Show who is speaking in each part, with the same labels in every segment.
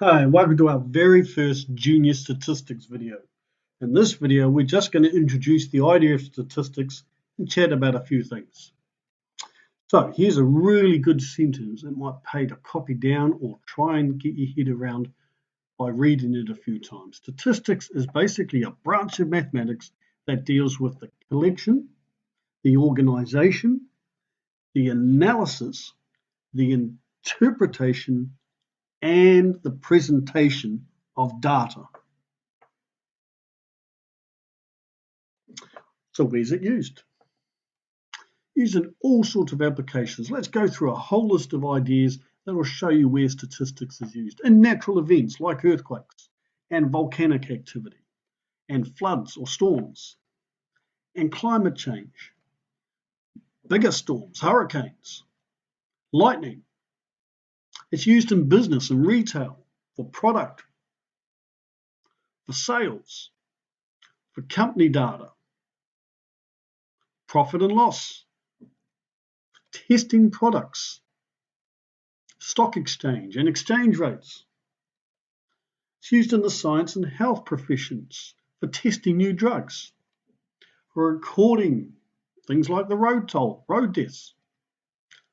Speaker 1: Hi, welcome to our very first junior statistics video. In this video, we're just going to introduce the idea of statistics and chat about a few things. So here's a really good sentence that might pay to copy down or try and get your head around by reading it a few times. Statistics is basically a branch of mathematics that deals with the collection, the organization, the analysis, the interpretation, and the presentation of data. So where's it used? Used in all sorts of applications. Let's go through a whole list of ideas that will show you where statistics is used. In natural events like earthquakes and volcanic activity and floods or storms and climate change, bigger storms, hurricanes, lightning. It's used in business and retail for product, for sales, for company data, profit and loss, testing products, stock exchange and exchange rates. It's used in the science and health professions for testing new drugs, for recording things like the road toll, road deaths,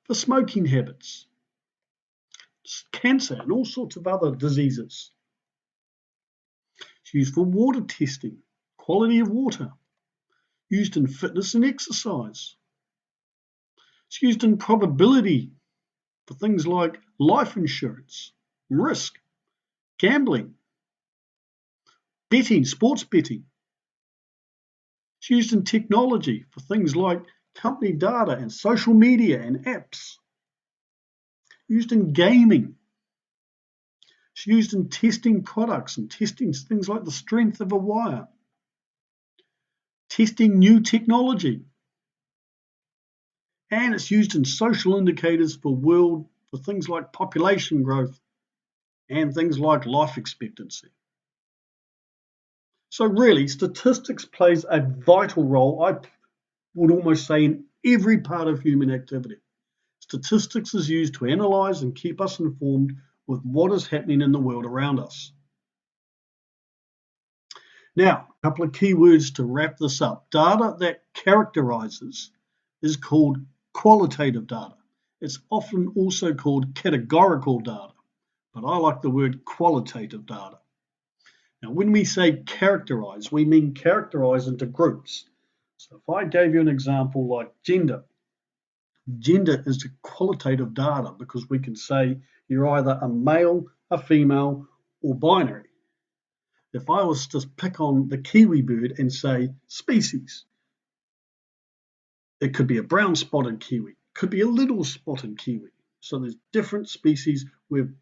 Speaker 1: for smoking habits, cancer and all sorts of other diseases. It's used for water testing, quality of water, used in fitness and exercise. It's used in probability for things like life insurance, risk, gambling, betting, sports betting. It's used in technology for things like company data and social media and apps. Used in gaming. It's used in testing products and testing things like the strength of a wire. Testing new technology. And it's used in social indicators for things like population growth and things like life expectancy. So really, statistics plays a vital role, I would almost say, in every part of human activity. Statistics is used to analyze and keep us informed with what is happening in the world around us. Now, a couple of key words to wrap this up. Data that characterizes is called qualitative data. It's often also called categorical data, but I like the word qualitative data. Now, when we say characterize, we mean characterize into groups. So if I gave you an example like gender, gender is the qualitative data because we can say you're either a male, a female, or binary. If I was to pick on the kiwi bird and say species, it could be a brown spotted kiwi, could be a little spotted kiwi. So there's different species. We've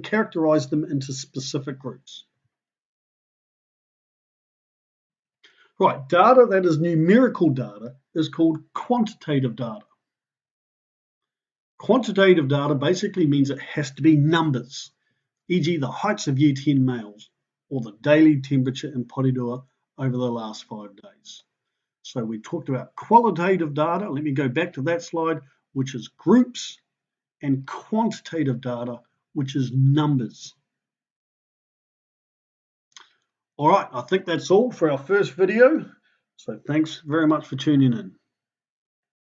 Speaker 1: characterized them into specific groups. Right, data that is numerical data is called quantitative data. Quantitative data basically means it has to be numbers, e.g. the heights of year 10 males or the daily temperature in Porirua over the last 5 days. So we talked about qualitative data. Let me go back to that slide, which is groups, and quantitative data, which is numbers. All right, I think that's all for our first video. So thanks very much for tuning in.